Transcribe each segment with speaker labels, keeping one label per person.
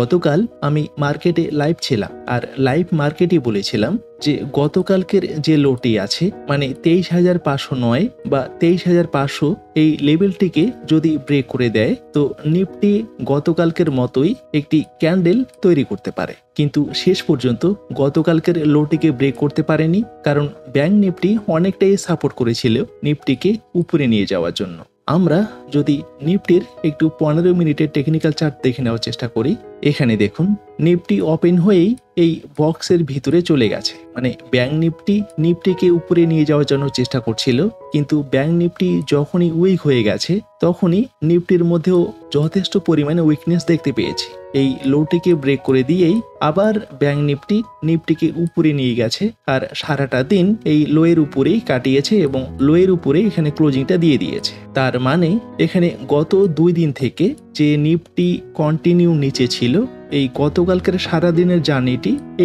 Speaker 1: গতকাল আমি মার্কেটে লাইভ ছিলাম আর লাইভ মার্কেটে বলেছিলাম যে গতকালকের যে লোটি আছে মানে 23,509 বা 23,500 এই লেভেলটিকে যদি ব্রেক করে দেয় তো নিফটি গতকালকের মতোই একটি ক্যান্ডেল তৈরি করতে পারে। কিন্তু শেষ পর্যন্ত গতকালকের লোটিকে ব্রেক করতে পারেনি, কারণ ব্যাংক নিফটি অনেকটাই সাপোর্ট করেছিল নিফটিকে উপরে নিয়ে যাওয়ার জন্য। আমরা যদি নিফটির একটু 15 মিনিটের টেকনিক্যাল চার্ট দেখে নেওয়ার চেষ্টা করি, এখানে দেখুন নিফটি ওপেন হয়েই এই বক্সের ভিতরে চলে গেছে, মানে ব্যাংক নিফটিকে উপরে নিয়ে যাওয়ার জন্য চেষ্টা করছিল, কিন্তু ব্যাংক নিফটি যখনই উইক হয়ে গেছে তখনই নিফটির মধ্যেও যথেষ্ট পরিমাণে উইকনেস দেখতে পেয়েছি। এই লোটিকে ব্রেক করে দিয়েই আবার ব্যাংক নিফটিকে উপরে নিয়ে গেছে আর সারাটা দিন এই লোয়ের উপরেই কাটিয়েছে এবং লোয়ের উপরে এখানে ক্লোজিংটা দিয়ে দিয়েছে। তার মানে এখানে গত 2 দিন থেকে যে নিফটি কন্টিনিউ নিচে ছিল, এই গতকালকের সারাদিনের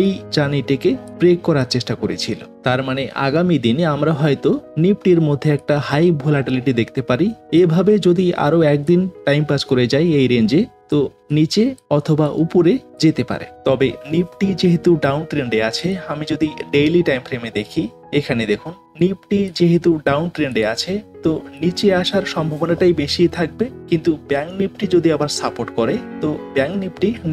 Speaker 1: এই জার্নিটিকে ব্রেক করার চেষ্টা করেছিল। তার মানে আগামী দিনে আমরা হয়তো নিফটির মধ্যে একটা হাই ভোলাটিলিটি দেখতে পারি। এভাবে যদি আরো একদিন টাইম পাস করে যায় এই রেঞ্জে, তো নিচে অথবা উপরে যেতে পারে। তবে নিফটি যেহেতু ডাউন ট্রেন্ডে আছে, আমি যদি ডেইলি টাইম ফ্রেমে দেখি, এখানে দেখুন নিফটি যেহেতু ডাউন ট্রেন্ডে আছে তো নিচে আসার সম্ভাবনাটাই বেশি থাকবে। কিন্তু ব্যাংক নিফটি যদি আবার সাপোর্ট করে তো ব্যাংক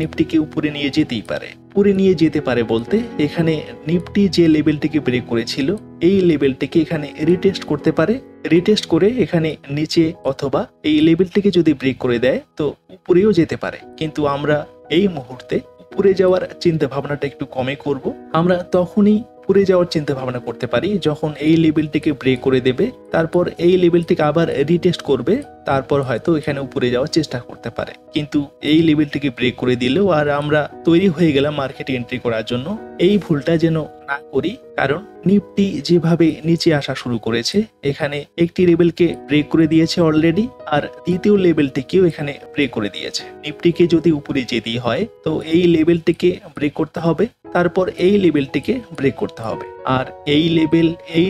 Speaker 1: নিফটিকে উপরে নিয়ে যেতেই পারে। উপরে নিয়ে যেতে পারে বলতে এখানে নিফটি যে লেভেলটিকে ব্রেক করেছিল এই লেভেলটিকে এখানে রিটেস্ট করতে পারে। রিটেস্ট করে এখানে নিচে অথবা এই লেভেলটিকে যদি ব্রেক করে দেয় তো উপরেও যেতে পারে। কিন্তু আমরা এই মুহূর্তে উপরে যাওয়ার চিন্তা ভাবনাটা একটু কমে করব। আমরা তখনই উপরে যাওয়ার চিন্তা ভাবনা করতে পারি যখন এই লেভেলটিকে ব্রেক করে দেবে, তারপর এই লেভেলটিকে আবার রিটেস্ট করবে, তারপর হয়তো এখানে উপরে যাওয়ার চেষ্টা করতে পারে। কিন্তু এই লেভেলটিকে ব্রেক করে দিলেও আর আমরা তৈরি হয়ে গেলাম মার্কেটে এন্ট্রি করার জন্য, এই ভুলটা যেন না করি। কারণ নিফটি যেভাবে নিচে আসা শুরু করেছে, এখানে একটি লেভেলকে ব্রেক করে দিয়েছে অলরেডি, আর দ্বিতীয় লেভেলটিকেও এখানে ব্রেক করে দিয়েছে। নিফটিকে যদি উপরে যেতে হয় তো এই লেভেলটিকে ব্রেক করতে হবে, তারপর এই লেভেলটিকে ব্রেক করতে হবে। আর এই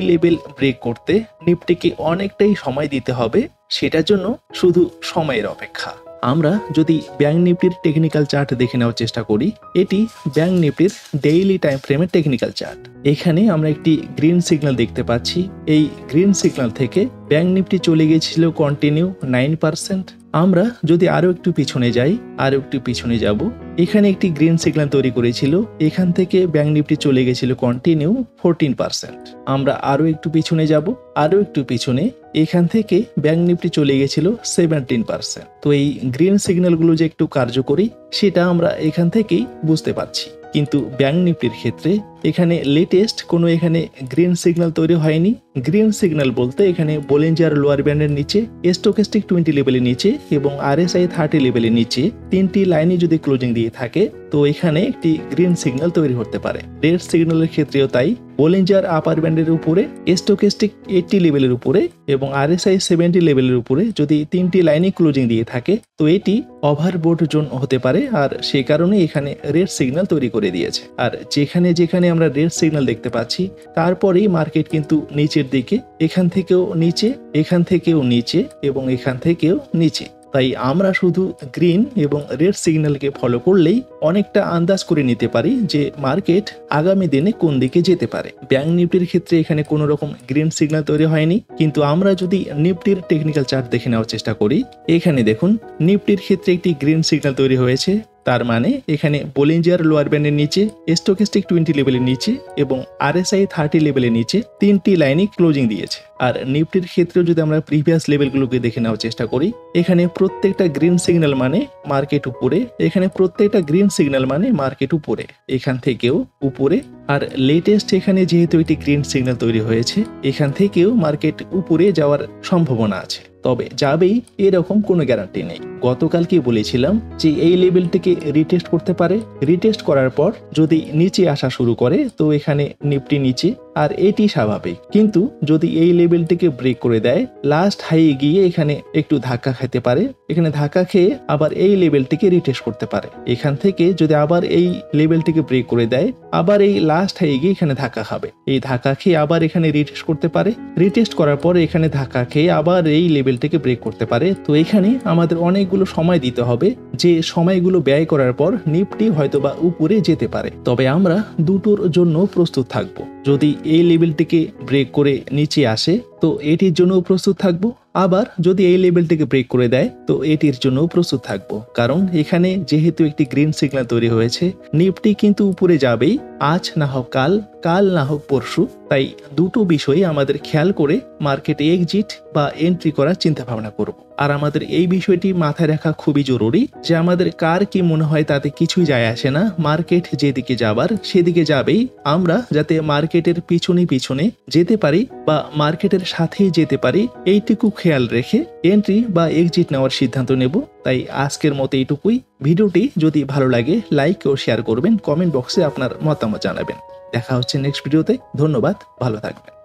Speaker 1: লেভেল ব্রেক করতে নিফটিকে অনেকটাই সময় দিতে হবে, সেটার জন্য শুধু সময়ের অপেক্ষা। আমরা যদি ব্যাংক নিফটির টেকনিক্যাল চার্ট দেখে নেওয়ার চেষ্টা করি, এটি ব্যাংক নিফটির ডেইলি টাইম ফ্রেমের টেকনিক্যাল চার্ট। এখানে আমরা একটি গ্রিন সিগন্যাল দেখতে পাচ্ছি। এই গ্রিন সিগন্যাল থেকে ব্যাংক নিফটি চলে গিয়েছিল কন্টিনিউ 9%। আমরা যদি আরো একটু পিছনে যাই, যাব, এখানে একটি গ্রিন সিগন্যাল তৈরি করেছিল, এখান থেকে ব্যাংক নিফটি চলে গেছিল কন্টিনিউ 14%। আমরা আরো একটু পিছনে যাব, এখান থেকে ব্যাংক নিফটি চলে গেছিল 17%। তো এই গ্রিন সিগন্যালগুলো যে একটু কার্যকরী সেটা আমরা এখান থেকেই বুঝতে পারছি। কিন্তু ব্যাংক নিফটির ক্ষেত্রে এখানে লেটেস্ট কোনো এখানে গ্রিন সিগন্যাল তৈরি হয়নি। গ্রিন সিগন্যাল বলতে এখানে বলিঞ্জার লোয়ার ব্যান্ডের নিচে, স্টকেস্টিক 20 লেভেলের নিচে এবং RSI 30 লেভেলের নিচে 3টি লাইনে যদি ক্লোজিং দিয়ে থাকে তো এখানে একটি গ্রিন সিগন্যাল তৈরি হতে পারে। রেড সিগন্যালের ক্ষেত্রেও তাই, বলিঞ্জার আপার ব্যান্ডের উপরে, স্টকেস্টিক 80 লেভেলের উপরে এবং RSI 70 লেভেলের উপরে যদি 3টি লাইনে ক্লোজিং দিয়ে থাকে তো এটি ওভারবোট জোন হতে পারে, আর সেই কারণে এখানে রেড সিগন্যাল তৈরি করে দিয়েছে। আর যেখানে আমরা রেড সিগন্যাল দেখতে পাচ্ছি তারপরেই মার্কেট কিন্তু নিচের দিকে, এখান থেকেও নিচে এবং এখান থেকেও নিচে। তাই আমরা শুধু গ্রিন এবং রেড সিগন্যালকে ফলো করলেই অনেকটা আন্দাজ করে নিতে পারি যে মার্কেট আগামী দিনে কোন দিকে যেতে পারে। ব্যাংক নিফটির ক্ষেত্রে এখানে কোনো রকম গ্রিন সিগন্যাল তৈরি হয়নি, কিন্তু আমরা যদি নিফটির টেকনিক্যাল চার্ট দেখে নেওয়ার চেষ্টা করি, এখানে দেখুন নিফটির ক্ষেত্রে একটি গ্রিন সিগন্যাল তৈরি হয়েছে। তার মানে এখানে বলিঞ্জার লোয়ার ব্যান্ডের নিচে, স্টকেস্টিক 20 লেভেলের নিচে এবং RSI 30 লেভেলের নিচে 3টি লাইনে ক্লোজিং দিয়েছে। আর নিফটির ক্ষেত্রেও যদি আমরা প্রিভিয়াস লেভেলগুলোকে দেখে নেওয়ার চেষ্টা করি, এখানে প্রত্যেকটা গ্রিন সিগন্যাল মানে মার্কেট উপরে, এখান থেকেও উপরে। আর লেটেস্ট এখানে যেহেতু একটি গ্রিন সিগন্যাল তৈরি হয়েছে, এখান থেকেও মার্কেট উপরে যাওয়ার সম্ভাবনা আছে। তবে যাবেই এরকম কোনো গ্যারান্টি নেই। গতকালকে বলেছিলাম যে এই লেভেলটিকে রিটেস্ট করতে পারে, রিটেস্ট করার পর যদি নিচে আসা শুরু করে তো এখানে নিফটি নিচে, আর এটি স্বাভাবিক। কিন্তু যদি এই লেভেলটিকে ব্রেক করে দেয়, লাস্ট হাই গিয়ে এখানে একটু ধাক্কা খেতে পারে, এখানে ধাক্কা খেয়ে আবার এই লেভেলটিকে রিটেস্ট করতে পারে। এখান থেকে যদি আবার এই লেভেলটিকে ব্রেক করে দেয়, আবার এই লাস্ট হাই গিয়ে এখানে ধাক্কা খাবে, এই ধাক্কা খেয়ে আবার এখানে রিটেস্ট করতে পারে, রিটেস্ট করার পর এখানে ধাক্কা খেয়ে আবার এই লেভেলটিকে ব্রেক করতে পারে। তো এখানে আমাদের অনেক অনেকগুলো সময় দিতে হবে, যে সময়গুলো ব্যয় করার পর নিফটি হয়তোবা উপরে যেতে পারে। তবে আমরা দুটোর জন্য প্রস্তুত থাকব। যদি এই লেভেলটিকে ব্রেক করে নিচে আসে তো এটির জন্য প্রস্তুত থাকব, আবার যদি এই লেভেলটিকে ব্রেক করে দেয় তো এটির জন্য প্রস্তুত থাকব। কারণ এখানে যেহেতু একটি গ্রিন সিগন্যাল তৈরি হয়েছে, নিফটি কিন্তু উপরে যাবেই, আজ না হোক কাল, কাল না হোক পরশু। তাই দুটো বিষয়ে আমাদের খেয়াল করে মার্কেটে এক্সিট বা এন্ট্রি করার চিন্তা ভাবনা করব। আর আমাদের এই বিষয়টি মাথায় রাখা খুবই জরুরি যে আমাদের কার কি মনে হয় তাতে কিছুই যায় আসে না, মার্কেট যেদিকে যাবার সেদিকে যাবেই, আমরা যাতে মার্কেটের পিছনে পিছনে যেতে পারি বা মার্কেটের সাথেই যেতে পারি এইটুকু খেয়াল রেখে এন্ট্রি বা এক্সিট নেওয়ার সিদ্ধান্ত নেব। তাই আজকের মতো এইটুকুই। ভিডিওটি যদি ভালো লাগে লাইক ও শেয়ার করবেন, কমেন্ট বক্সে আপনার মতামত জানাবেন। দেখা হচ্ছে নেক্সট ভিডিওতে। ধন্যবাদ, ভালো থাকবেন।